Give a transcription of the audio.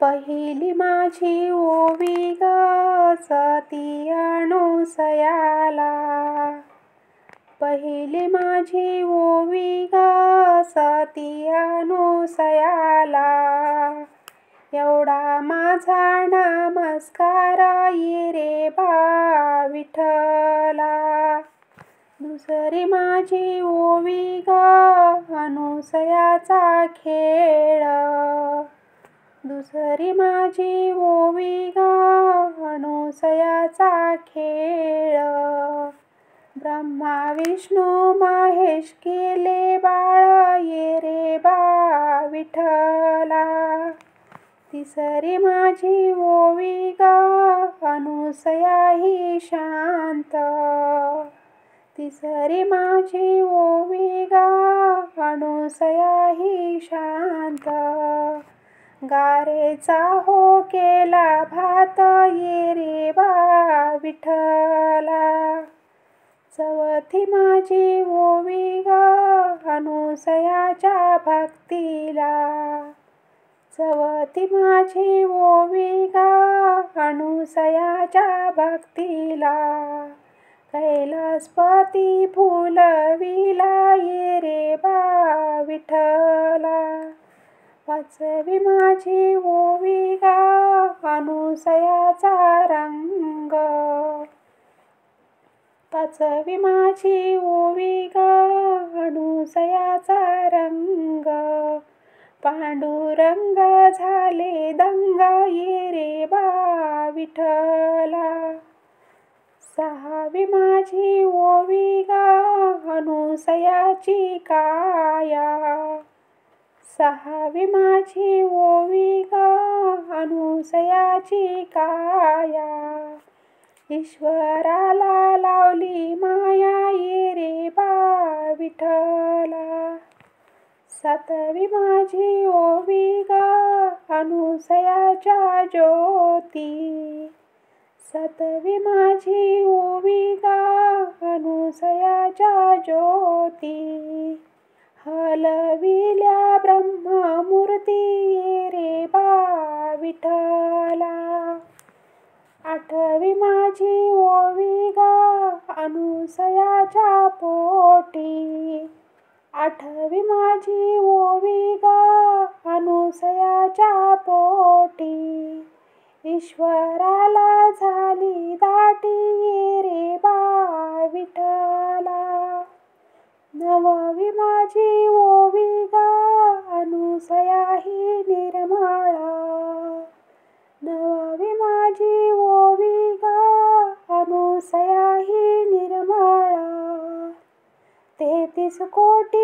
पहिली माझी ओवी ग सती अनुसयाला, पहिली माझी ओवी ग सती अनुसयाला. एवढा माझा नमस्कार ये रे बा विठ्ठला. दुसरी माझी ओवी ग अनुसयाचा खेळ, दुसरी माझी ओवी ग अनुसयाचा खेळ. ब्रह्मा विष्णू महेश केले बाळ ये रे बा विठ्ठला. तिसरी माझी ओवी ग अनुसया ही शांत, तिसरी माझी ओवी ग अनुसया ही शांत. गारेचा हो केला भात ये रे बा विठ्ठला. चौथी माझी ओवी ग अनुसयाच्या भक्तीला, चौथी माझी ओवी ग अनुसयाच्या भक्तीला. कैलासपती फुलविला ये रे बा विठ्ठला. पाचवी माझी ओवी ग अनुसयाचा रंग, पाचवी माझी ओवी ग अनुसयाचा रंग. पांडुरंग झाले दंग ये रे बा विठ्ठला. सहावी माझी ओवी ग अनुसयाची काया, सहावी माझी ओवी ग अनुसयाची काया. ईश्वराला लावली माया ये रे बा विठ्ठला. सातवी माझी ओवी ग अनुसयाच्या ज्योती, सातवी माझी ओवी ग अनुसयाच्या ज्योती. हलविल्या ब्रह्ममूर्ती ये रे बा विठ्ठला. आठवी माझी ओवी ग अनुसयाच्या पोटी, आठवी माझी ओवी ग अनुसयाच्या पोटी. ईश्वराला झाली दाटी ये रे बा विठ्ठला. नववी माझी ओवी ग अनुसया ही निर्मळ, नववी माझी ओवी ग अनुसया ही निर्मळ. 33 कोटी